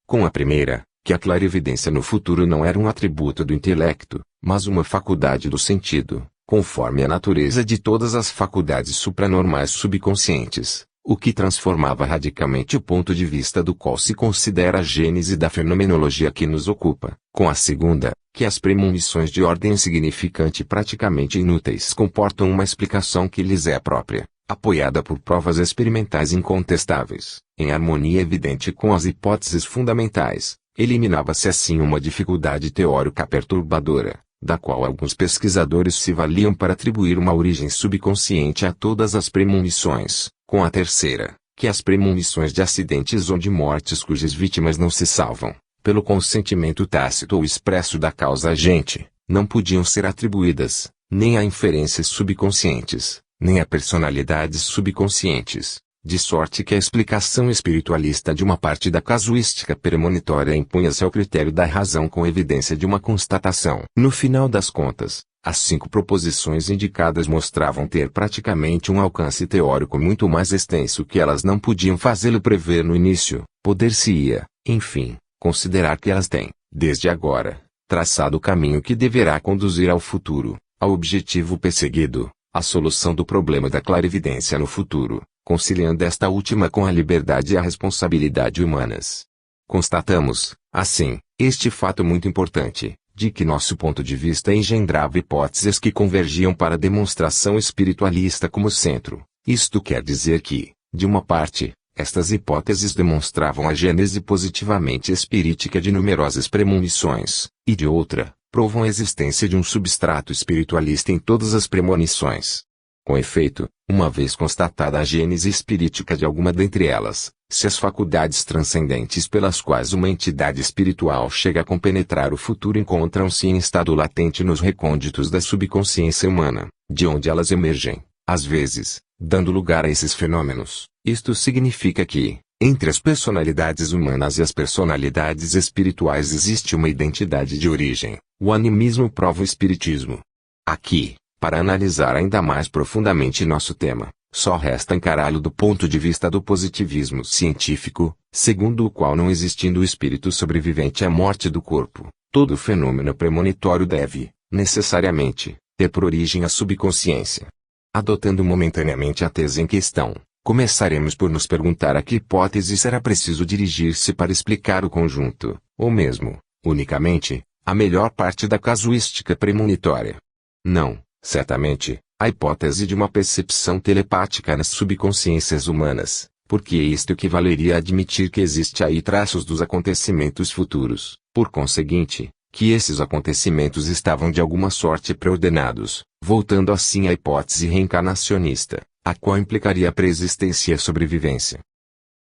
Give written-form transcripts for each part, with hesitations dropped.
Com a primeira, que a clarividência no futuro não era um atributo do intelecto, mas uma faculdade do sentido, conforme a natureza de todas as faculdades supranormais subconscientes, o que transformava radicalmente o ponto de vista do qual se considera a gênese da fenomenologia que nos ocupa. Com a segunda, que as premonições de ordem insignificante e praticamente inúteis comportam uma explicação que lhes é própria, apoiada por provas experimentais incontestáveis, em harmonia evidente com as hipóteses fundamentais, eliminava-se assim uma dificuldade teórica perturbadora, da qual alguns pesquisadores se valiam para atribuir uma origem subconsciente a todas as premonições. Com a terceira, que as premonições de acidentes ou de mortes cujas vítimas não se salvam, pelo consentimento tácito ou expresso da causa agente, não podiam ser atribuídas, nem a inferências subconscientes, nem a personalidades subconscientes, de sorte que a explicação espiritualista de uma parte da casuística premonitória impunha-se ao critério da razão com evidência de uma constatação. No final das contas, as 5 proposições indicadas mostravam ter praticamente um alcance teórico muito mais extenso que elas não podiam fazê-lo prever no início. Poder-se-ia, enfim, considerar que elas têm, desde agora, traçado o caminho que deverá conduzir ao futuro, ao objetivo perseguido, a solução do problema da clarividência no futuro, conciliando esta última com a liberdade e a responsabilidade humanas. Constatamos, assim, este fato muito importante, de que nosso ponto de vista engendrava hipóteses que convergiam para a demonstração espiritualista como centro. Isto quer dizer que, de uma parte, estas hipóteses demonstravam a gênese positivamente espirítica de numerosas premonições, e de outra, provam a existência de um substrato espiritualista em todas as premonições. Com efeito, uma vez constatada a gênese espirítica de alguma dentre elas, se as faculdades transcendentes pelas quais uma entidade espiritual chega a compenetrar o futuro encontram-se em estado latente nos recônditos da subconsciência humana, de onde elas emergem, às vezes, dando lugar a esses fenômenos, isto significa que, entre as personalidades humanas e as personalidades espirituais existe uma identidade de origem. O animismo prova o espiritismo. Aqui, para analisar ainda mais profundamente nosso tema, só resta encará-lo do ponto de vista do positivismo científico, segundo o qual, não existindo o espírito sobrevivente à morte do corpo, todo fenômeno premonitório deve, necessariamente, ter por origem a subconsciência. Adotando momentaneamente a tese em questão, começaremos por nos perguntar a que hipótese será preciso dirigir-se para explicar o conjunto, ou mesmo, unicamente, a melhor parte da casuística premonitória. Não, certamente, a hipótese de uma percepção telepática nas subconsciências humanas, porque isto equivaleria a admitir que existe aí traços dos acontecimentos futuros, por conseguinte, que esses acontecimentos estavam de alguma sorte preordenados, voltando assim à hipótese reencarnacionista, a qual implicaria a preexistência e a sobrevivência.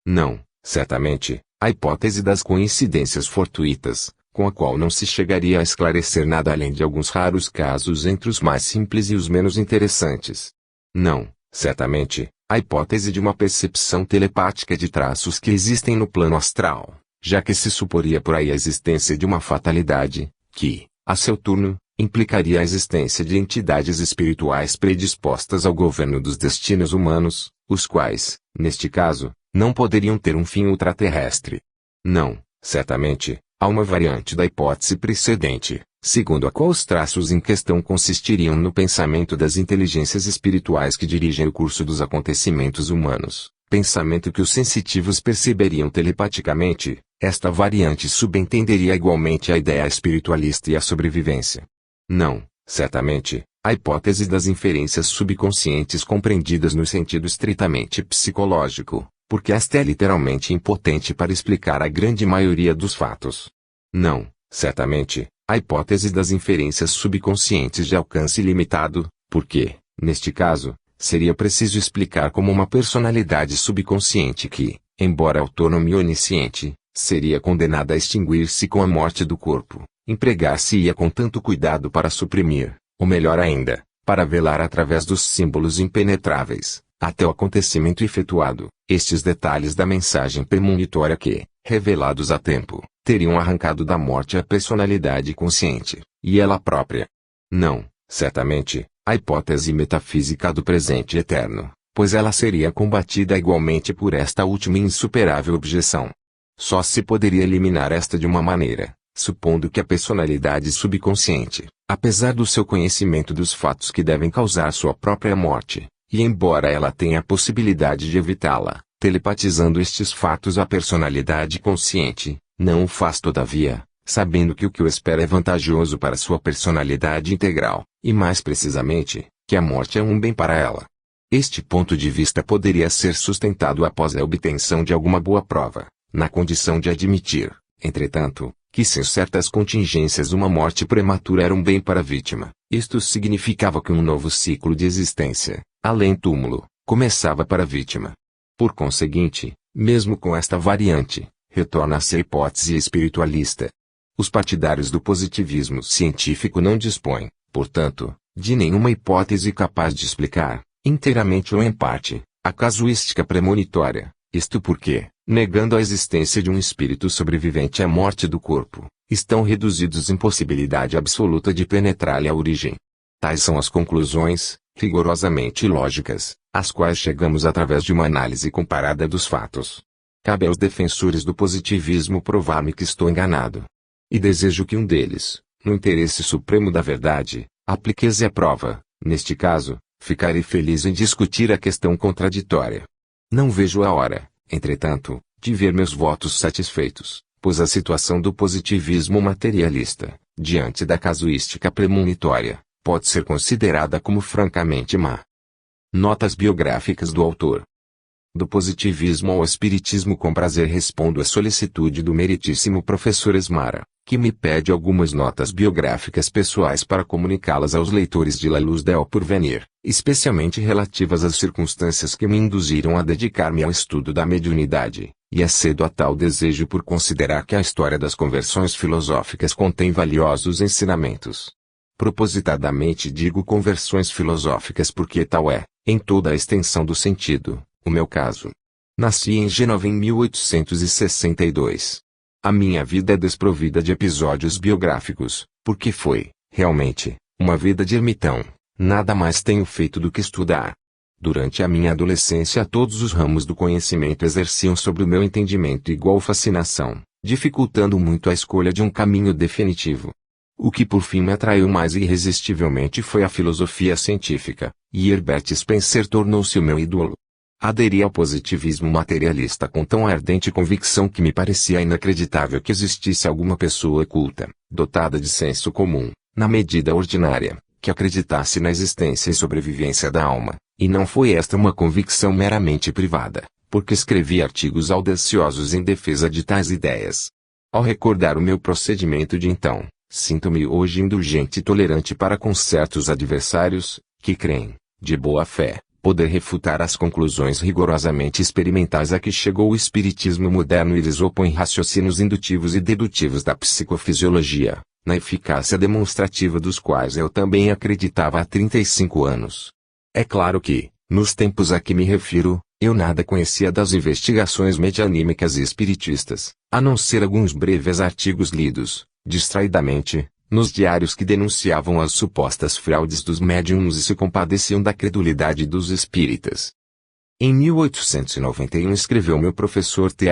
Não, certamente, a hipótese das coincidências fortuitas, com a qual não se chegaria a esclarecer nada além de alguns raros casos entre os mais simples e os menos interessantes. Não, certamente, a hipótese de uma percepção telepática de traços que existem no plano astral, já que se suporia por aí a existência de uma fatalidade, que, a seu turno, implicaria a existência de entidades espirituais predispostas ao governo dos destinos humanos, os quais, neste caso, não poderiam ter um fim ultraterrestre. Não, certamente, há uma variante da hipótese precedente, segundo a qual os traços em questão consistiriam no pensamento das inteligências espirituais que dirigem o curso dos acontecimentos humanos, pensamento que os sensitivos perceberiam telepaticamente. Esta variante subentenderia igualmente a ideia espiritualista e a sobrevivência. Não, certamente, a hipótese das inferências subconscientes compreendidas no sentido estritamente psicológico, porque esta é literalmente impotente para explicar a grande maioria dos fatos. Não, certamente, a hipótese das inferências subconscientes de alcance limitado, porque, neste caso, seria preciso explicar como uma personalidade subconsciente que, embora autônoma e onisciente, seria condenada a extinguir-se com a morte do corpo, empregar-se-ia com tanto cuidado para suprimir, ou melhor ainda, para velar através dos símbolos impenetráveis, até o acontecimento efetuado, estes detalhes da mensagem premonitória que, revelados a tempo, teriam arrancado da morte a personalidade consciente, e ela própria. Não, certamente, a hipótese metafísica do presente eterno, pois ela seria combatida igualmente por esta última e insuperável objeção. Só se poderia eliminar esta de uma maneira, supondo que a personalidade subconsciente, apesar do seu conhecimento dos fatos que devem causar sua própria morte, e embora ela tenha a possibilidade de evitá-la, telepatizando estes fatos à personalidade consciente, não o faz todavia, sabendo que o que o espera é vantajoso para sua personalidade integral, e mais precisamente, que a morte é um bem para ela. Este ponto de vista poderia ser sustentado após a obtenção de alguma boa prova, na condição de admitir, entretanto, que sem certas contingências uma morte prematura era um bem para a vítima. Isto significava que um novo ciclo de existência, além túmulo, começava para a vítima. Por conseguinte, mesmo com esta variante, retorna-se a hipótese espiritualista. Os partidários do positivismo científico não dispõem, portanto, de nenhuma hipótese capaz de explicar, inteiramente ou em parte, a casuística premonitória, isto porque, negando a existência de um espírito sobrevivente à morte do corpo, estão reduzidos em possibilidade absoluta de penetrar-lhe a origem. Tais são as conclusões, rigorosamente lógicas, às quais chegamos através de uma análise comparada dos fatos. Cabe aos defensores do positivismo provar-me que estou enganado. E desejo que um deles, no interesse supremo da verdade, aplique-se à prova. Neste caso, ficarei feliz em discutir a questão contraditória. Não vejo a hora, entretanto, de ver meus votos satisfeitos, pois a situação do positivismo materialista, diante da casuística premonitória, pode ser considerada como francamente má. Notas biográficas do autor. Do positivismo ao espiritismo, com prazer respondo à solicitude do meritíssimo professor Esmara, que me pede algumas notas biográficas pessoais para comunicá-las aos leitores de La Luz del Porvenir, especialmente relativas às circunstâncias que me induziram a dedicar-me ao estudo da mediunidade, e acedo a tal desejo por considerar que a história das conversões filosóficas contém valiosos ensinamentos. Propositadamente digo conversões filosóficas porque tal é, em toda a extensão do sentido, o meu caso. Nasci em Gênova em 1862. A minha vida é desprovida de episódios biográficos, porque foi, realmente, uma vida de ermitão. Nada mais tenho feito do que estudar. Durante a minha adolescência todos os ramos do conhecimento exerciam sobre o meu entendimento igual fascinação, dificultando muito a escolha de um caminho definitivo. O que por fim me atraiu mais irresistivelmente foi a filosofia científica, e Herbert Spencer tornou-se o meu ídolo. Aderi ao positivismo materialista com tão ardente convicção que me parecia inacreditável que existisse alguma pessoa culta, dotada de senso comum, na medida ordinária, que acreditasse na existência e sobrevivência da alma, e não foi esta uma convicção meramente privada, porque escrevi artigos audaciosos em defesa de tais ideias. Ao recordar o meu procedimento de então, sinto-me hoje indulgente e tolerante para com certos adversários, que creem, de boa fé, poder refutar as conclusões rigorosamente experimentais a que chegou o espiritismo moderno e lhes opõe raciocínios indutivos e dedutivos da psicofisiologia, na eficácia demonstrativa dos quais eu também acreditava há 35 anos. É claro que, nos tempos a que me refiro, eu nada conhecia das investigações medianímicas e espiritistas, a não ser alguns breves artigos lidos, distraidamente, nos diários que denunciavam as supostas fraudes dos médiums e se compadeciam da credulidade dos espíritas. Em 1891 escreveu meu professor Th.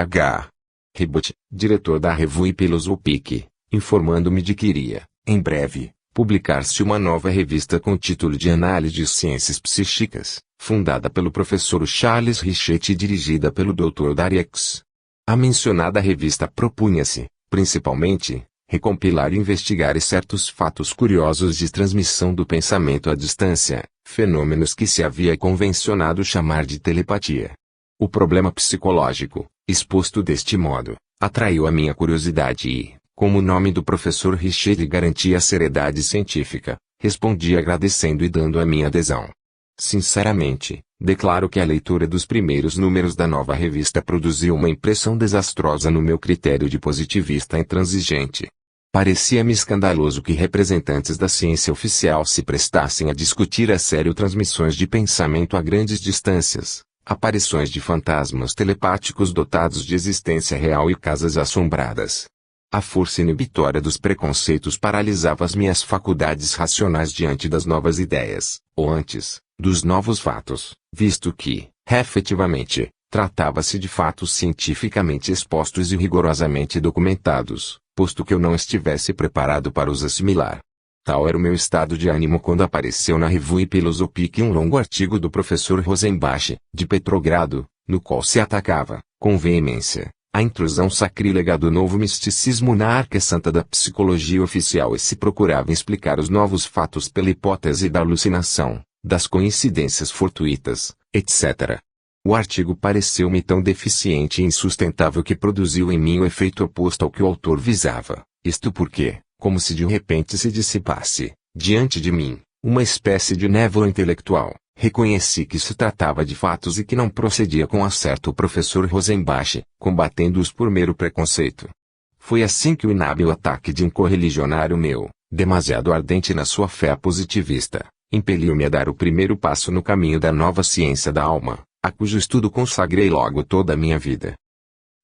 Ribot, diretor da Revue Philosophique, informando-me de que iria, em breve, publicar-se uma nova revista com título de Análise de Ciências Psíquicas, fundada pelo professor Charles Richet e dirigida pelo Dr. Dariex. A mencionada revista propunha-se, principalmente, recompilar e investigar certos fatos curiosos de transmissão do pensamento à distância, fenômenos que se havia convencionado chamar de telepatia. O problema psicológico, exposto deste modo, atraiu a minha curiosidade e, como o nome do professor Richet garantia a seriedade científica, respondi agradecendo e dando a minha adesão. Sinceramente, declaro que a leitura dos primeiros números da nova revista produziu uma impressão desastrosa no meu critério de positivista intransigente. Parecia-me escandaloso que representantes da ciência oficial se prestassem a discutir a sério transmissões de pensamento a grandes distâncias, aparições de fantasmas telepáticos dotados de existência real e casas assombradas. A força inibitória dos preconceitos paralisava as minhas faculdades racionais diante das novas ideias, ou antes, dos novos fatos, visto que, efetivamente, Tratava-se de fatos cientificamente expostos e rigorosamente documentados, posto que eu não estivesse preparado para os assimilar. Tal era o meu estado de ânimo quando apareceu na Revue Philosophique um longo artigo do professor Rosenbach, de Petrogrado, no qual se atacava, com veemência, a intrusão sacrílega do novo misticismo na arca santa da psicologia oficial e se procurava explicar os novos fatos pela hipótese da alucinação, das coincidências fortuitas, etc. O artigo pareceu-me tão deficiente e insustentável que produziu em mim o efeito oposto ao que o autor visava, isto porque, como se de repente se dissipasse, diante de mim, uma espécie de névoa intelectual, reconheci que se tratava de fatos e que não procedia com acerto o professor Rosenbach, combatendo-os por mero preconceito. Foi assim que o inábil ataque de um correligionário meu, demasiado ardente na sua fé positivista, impeliu-me a dar o primeiro passo no caminho da nova ciência da alma, a cujo estudo consagrei logo toda a minha vida.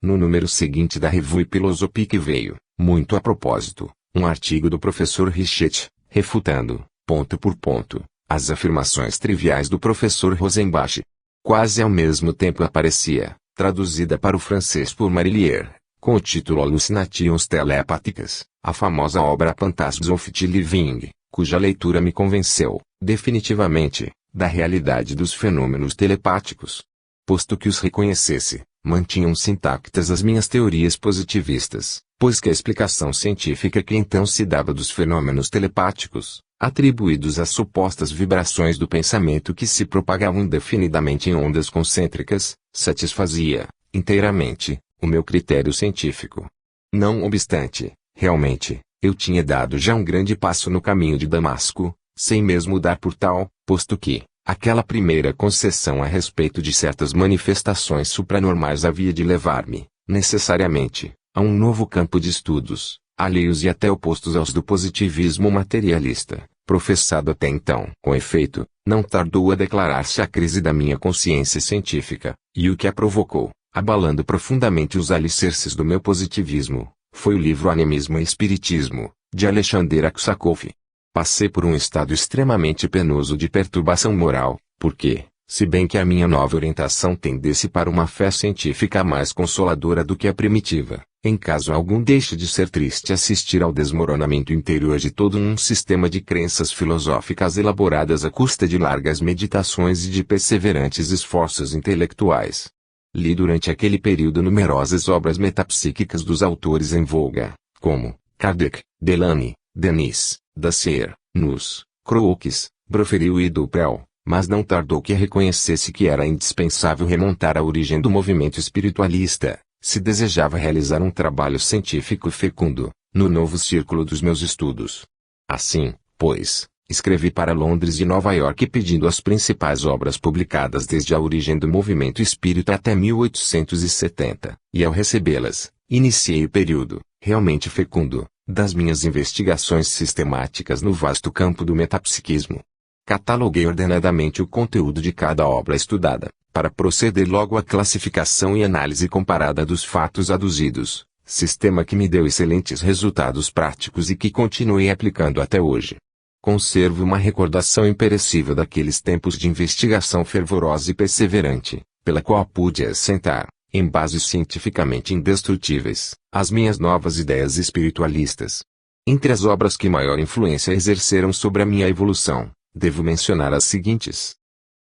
No número seguinte da Revue Philosophique veio, muito a propósito, um artigo do professor Richet, refutando, ponto por ponto, as afirmações triviais do professor Rosenbach. Quase ao mesmo tempo aparecia, traduzida para o francês por Marillier, com o título Hallucinations Telepáthicas, a famosa obra Phantasms of the Living, cuja leitura me convenceu, definitivamente, da realidade dos fenômenos telepáticos. Posto que os reconhecesse, mantinham-se intactas as minhas teorias positivistas, pois que a explicação científica que então se dava dos fenômenos telepáticos, atribuídos às supostas vibrações do pensamento que se propagavam indefinidamente em ondas concêntricas, satisfazia, inteiramente, o meu critério científico. Não obstante, realmente, eu tinha dado já um grande passo no caminho de Damasco, sem mesmo dar por tal, posto que, aquela primeira concessão a respeito de certas manifestações supranormais havia de levar-me, necessariamente, a um novo campo de estudos, alheios e até opostos aos do positivismo materialista, professado até então. Com efeito, não tardou a declarar-se a crise da minha consciência científica, e o que a provocou, abalando profundamente os alicerces do meu positivismo, foi o livro Animismo e Espiritismo, de Alexander Aksakov. Passei por um estado extremamente penoso de perturbação moral, porque, se bem que a minha nova orientação tendesse para uma fé científica mais consoladora do que a primitiva, em caso algum deixe de ser triste assistir ao desmoronamento interior de todo um sistema de crenças filosóficas elaboradas à custa de largas meditações e de perseverantes esforços intelectuais. Li durante aquele período numerosas obras metapsíquicas dos autores em voga, como Kardec, Delany, Denis, Dacier, Nuss, Crookes, Broferill e Duprel, mas não tardou que reconhecesse que era indispensável remontar à origem do movimento espiritualista, se desejava realizar um trabalho científico fecundo, no novo círculo dos meus estudos. Assim, pois, escrevi para Londres e Nova York pedindo as principais obras publicadas desde a origem do movimento espírita até 1870, e ao recebê-las, iniciei o período, realmente fecundo, das minhas investigações sistemáticas no vasto campo do metapsiquismo. Cataloguei ordenadamente o conteúdo de cada obra estudada, para proceder logo à classificação e análise comparada dos fatos aduzidos, sistema que me deu excelentes resultados práticos e que continuei aplicando até hoje. Conservo uma recordação imperecível daqueles tempos de investigação fervorosa e perseverante, pela qual pude assentar, em bases cientificamente indestrutíveis, as minhas novas ideias espiritualistas. Entre as obras que maior influência exerceram sobre a minha evolução, devo mencionar as seguintes.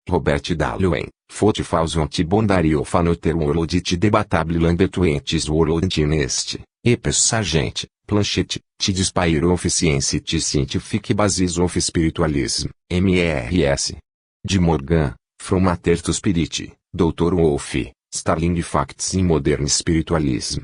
Robert Dallewen, Faute fausant bondario fanoter world debatable lambertuentes world nest, Epes Sargent, Planchet, T Dispire of Science T Scientific Basis of Spiritualism, MERS. De Morgan, From Matter to Spirit, Dr. Wolff, Starling Facts in Modern Spiritualism.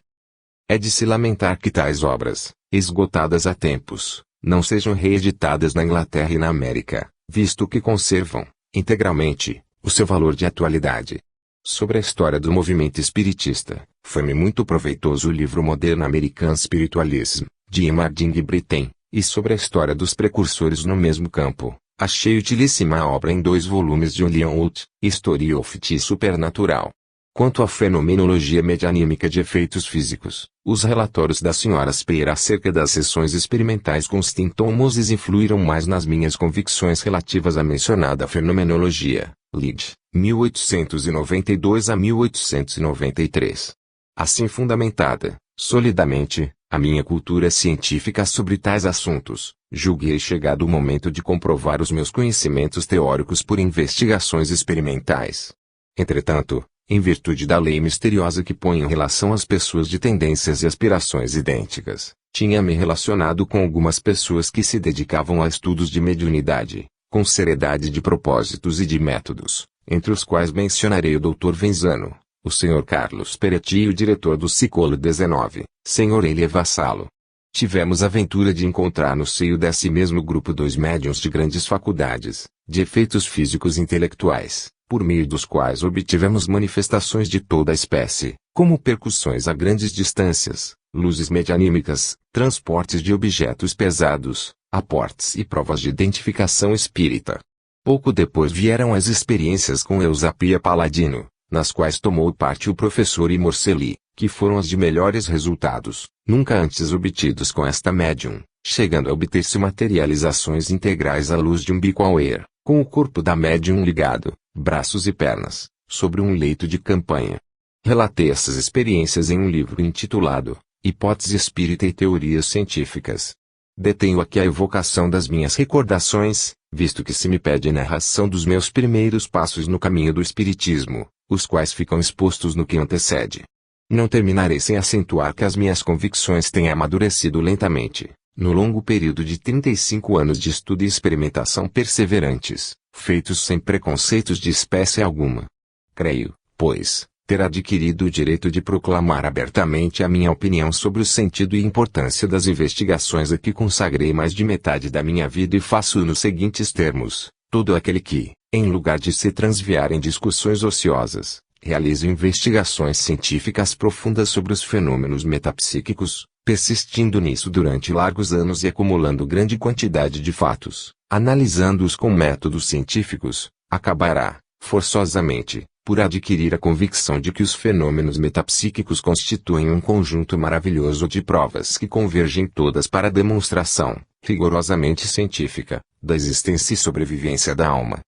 É de se lamentar que tais obras, esgotadas há tempos, não sejam reeditadas na Inglaterra e na América, visto que conservam, integralmente, o seu valor de atualidade. Sobre a história do movimento espiritista, foi-me muito proveitoso o livro Modern American Spiritualism, de Imarding Britten, e sobre a história dos precursores no mesmo campo, achei utilíssima a obra em 2 volumes de Leon Holt, History of the Supernatural. Quanto à fenomenologia medianímica de efeitos físicos, os relatórios da Sra. Speyer acerca das sessões experimentais com Stanton Moses influíram mais nas minhas convicções relativas à mencionada fenomenologia. Leeds, 1892 a 1893. Assim fundamentada, solidamente, a minha cultura científica sobre tais assuntos, julguei chegado o momento de comprovar os meus conhecimentos teóricos por investigações experimentais. Entretanto, em virtude da lei misteriosa que põe em relação as pessoas de tendências e aspirações idênticas, tinha-me relacionado com algumas pessoas que se dedicavam a estudos de mediunidade, com seriedade de propósitos e de métodos, entre os quais mencionarei o Dr. Venzano, o Sr. Carlos Peretti e o diretor do Século XIX, Sr. Elie Vassalo. Tivemos a ventura de encontrar no seio desse mesmo grupo dois médiuns de grandes faculdades, de efeitos físicos e intelectuais, por meio dos quais obtivemos manifestações de toda a espécie, como percussões a grandes distâncias, luzes medianímicas, transportes de objetos pesados, aportes e provas de identificação espírita. Pouco depois vieram as experiências com Eusapia Paladino, nas quais tomou parte o professor I. Morcelli, que foram as de melhores resultados, nunca antes obtidos com esta médium, chegando a obter-se materializações integrais à luz de um Bickwauer, com o corpo da médium ligado, braços e pernas, sobre um leito de campanha. Relatei essas experiências em um livro intitulado Hipótese Espírita e Teorias Científicas. Detenho aqui a evocação das minhas recordações, visto que se me pede a narração dos meus primeiros passos no caminho do Espiritismo, os quais ficam expostos no que antecede. Não terminarei sem acentuar que as minhas convicções têm amadurecido lentamente, no longo período de 35 anos de estudo e experimentação perseverantes, feitos sem preconceitos de espécie alguma. Creio, pois, ter adquirido o direito de proclamar abertamente a minha opinião sobre o sentido e importância das investigações a que consagrei mais de metade da minha vida e faço nos seguintes termos: todo aquele que, em lugar de se transviar em discussões ociosas, realiza investigações científicas profundas sobre os fenômenos metapsíquicos, persistindo nisso durante largos anos e acumulando grande quantidade de fatos, analisando-os com métodos científicos, acabará, forçosamente, por adquirir a convicção de que os fenômenos metapsíquicos constituem um conjunto maravilhoso de provas que convergem todas para a demonstração, rigorosamente científica, da existência e sobrevivência da alma.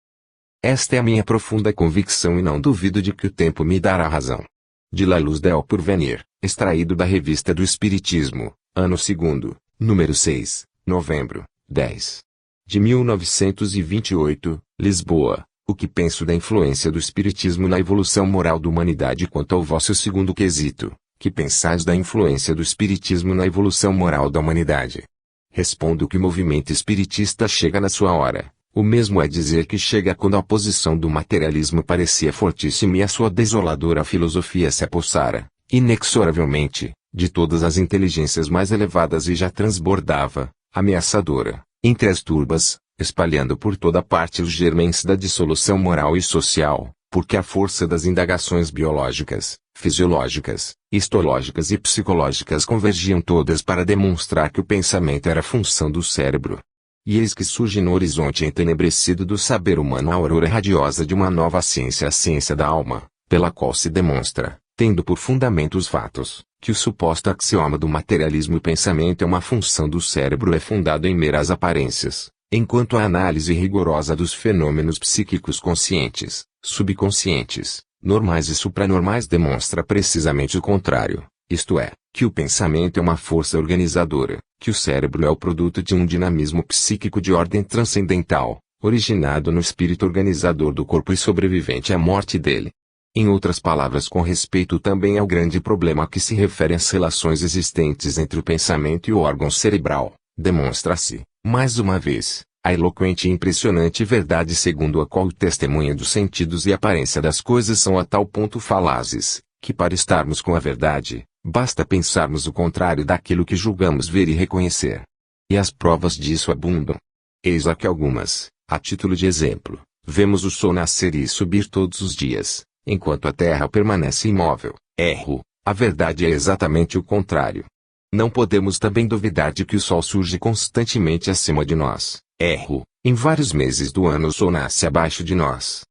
Esta é a minha profunda convicção e não duvido de que o tempo me dará razão. De La Luz del Porvenir, extraído da Revista do Espiritismo, ano 2º, número 6, novembro, 10. De 1928, Lisboa. O que penso da influência do Espiritismo na evolução moral da humanidade? Quanto ao vosso segundo quesito, que pensais da influência do Espiritismo na evolução moral da humanidade? Respondo que o movimento espiritista chega na sua hora. O mesmo é dizer que chega quando a oposição do materialismo parecia fortíssima e a sua desoladora filosofia se apossara, inexoravelmente, de todas as inteligências mais elevadas e já transbordava, ameaçadora, entre as turbas, espalhando por toda parte os germens da dissolução moral e social, porque a força das indagações biológicas, fisiológicas, histológicas e psicológicas convergiam todas para demonstrar que o pensamento era função do cérebro. E eis que surge no horizonte entenebrecido do saber humano a aurora radiosa de uma nova ciência, a ciência da alma, pela qual se demonstra, tendo por fundamento os fatos, que o suposto axioma do materialismo e pensamento é uma função do cérebro é fundado em meras aparências, enquanto a análise rigorosa dos fenômenos psíquicos conscientes, subconscientes, normais e supranormais demonstra precisamente o contrário, isto é, que o pensamento é uma força organizadora, que o cérebro é o produto de um dinamismo psíquico de ordem transcendental, originado no espírito organizador do corpo e sobrevivente à morte dele. Em outras palavras, com respeito também ao grande problema a que se refere às relações existentes entre o pensamento e o órgão cerebral, demonstra-se, mais uma vez, a eloquente e impressionante verdade segundo a qual o testemunho dos sentidos e a aparência das coisas são a tal ponto falazes, que para estarmos com a verdade, basta pensarmos o contrário daquilo que julgamos ver e reconhecer. E as provas disso abundam. Eis aqui algumas, a título de exemplo: vemos o sol nascer e subir todos os dias, enquanto a terra permanece imóvel. Erro, a verdade é exatamente o contrário. Não podemos também duvidar de que o sol surge constantemente acima de nós. Erro, em vários meses do ano o sol nasce abaixo de nós.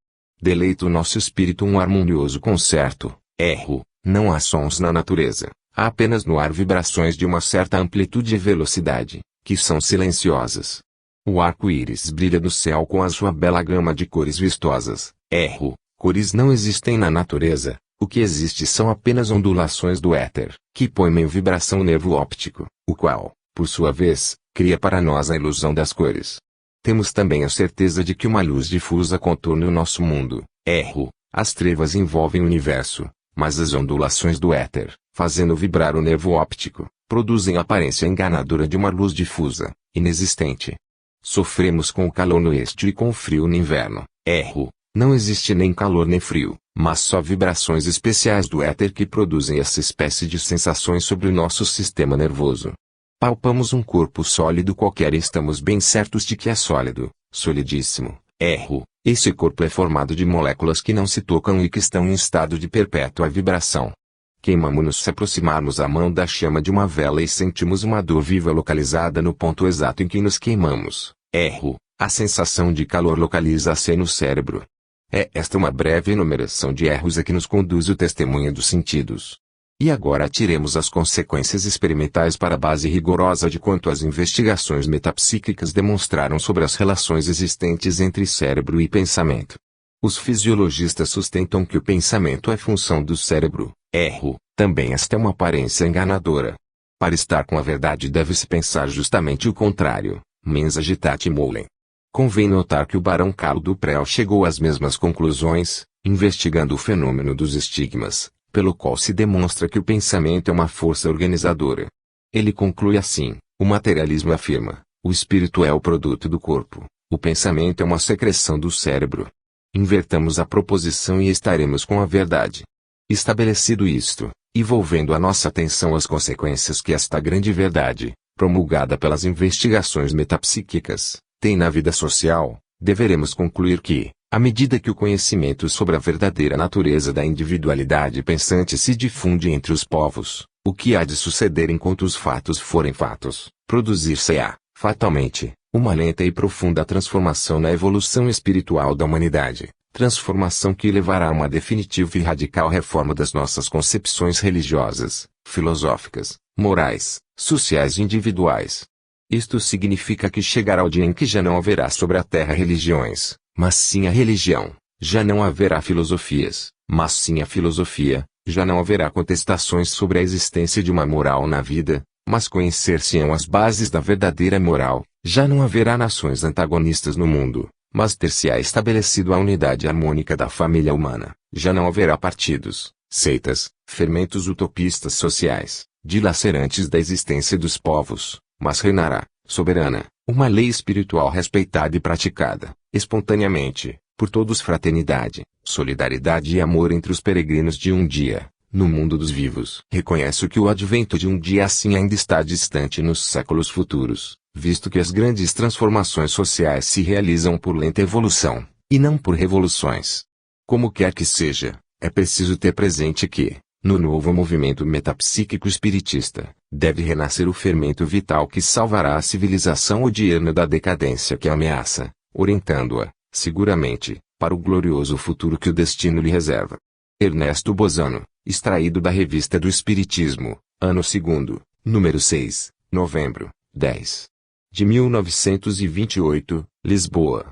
Deleita o nosso espírito um harmonioso concerto, Erro, não há sons na natureza, há apenas no ar vibrações de uma certa amplitude e velocidade, que são silenciosas. O arco-íris brilha no céu com a sua bela gama de cores vistosas. Erro, cores não existem na natureza, o que existe são apenas ondulações do éter, que põem em vibração o nervo óptico, o qual, por sua vez, cria para nós a ilusão das cores. Temos também a certeza de que uma luz difusa contorna o nosso mundo. Erro, as trevas envolvem o universo, mas as ondulações do éter, fazendo vibrar o nervo óptico, produzem a aparência enganadora de uma luz difusa, inexistente. Sofremos com o calor no este e com o frio no inverno. Erro, não existe nem calor nem frio, mas só vibrações especiais do éter que produzem essa espécie de sensações sobre o nosso sistema nervoso. Palpamos um corpo sólido qualquer e estamos bem certos de que é sólido, solidíssimo. Erro, esse corpo é formado de moléculas que não se tocam e que estão em estado de perpétua vibração. Queimamos-nos se aproximarmos a mão da chama de uma vela e sentimos uma dor viva localizada no ponto exato em que nos queimamos. Erro, a sensação de calor localiza-se no cérebro. É esta uma breve enumeração de erros a que nos conduz o testemunho dos sentidos. E agora tiremos as consequências experimentais para a base rigorosa de quanto as investigações metapsíquicas demonstraram sobre as relações existentes entre cérebro e pensamento. Os fisiologistas sustentam que o pensamento é função do cérebro. Erro, também esta é uma aparência enganadora. Para estar com a verdade deve-se pensar justamente o contrário, mens agitati molem. Convém notar que o barão Carlo Duprel chegou às mesmas conclusões, investigando o fenômeno dos estigmas, pelo qual se demonstra que o pensamento é uma força organizadora. Ele conclui assim: o materialismo afirma, o espírito é o produto do corpo, o pensamento é uma secreção do cérebro. Invertamos a proposição e estaremos com a verdade. Estabelecido isto, e volvendo a nossa atenção às consequências que esta grande verdade, promulgada pelas investigações metapsíquicas, tem na vida social, deveremos concluir que, à medida que o conhecimento sobre a verdadeira natureza da individualidade pensante se difunde entre os povos, o que há de suceder enquanto os fatos forem fatos, produzir-se-á, fatalmente, uma lenta e profunda transformação na evolução espiritual da humanidade, transformação que levará a uma definitiva e radical reforma das nossas concepções religiosas, filosóficas, morais, sociais e individuais. Isto significa que chegará o dia em que já não haverá sobre a terra religiões, mas sim a religião; já não haverá filosofias, mas sim a filosofia; já não haverá contestações sobre a existência de uma moral na vida, mas conhecer-se-ão as bases da verdadeira moral; já não haverá nações antagonistas no mundo, mas ter-se-á estabelecido a unidade harmônica da família humana; já não haverá partidos, seitas, fermentos utopistas sociais, dilacerantes da existência dos povos, mas reinará, soberana, uma lei espiritual respeitada e praticada, espontaneamente, por todos: fraternidade, solidariedade e amor entre os peregrinos de um dia, no mundo dos vivos. Reconheço que o advento de um dia assim ainda está distante nos séculos futuros, visto que as grandes transformações sociais se realizam por lenta evolução, e não por revoluções. Como quer que seja, é preciso ter presente que, no novo movimento metapsíquico espiritista, deve renascer o fermento vital que salvará a civilização odiana da decadência que a ameaça, orientando-a, seguramente, para o glorioso futuro que o destino lhe reserva. Ernesto Bozano, extraído da Revista do Espiritismo, ano 2º, número 6, novembro, 10. de 1928, Lisboa.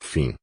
Fim.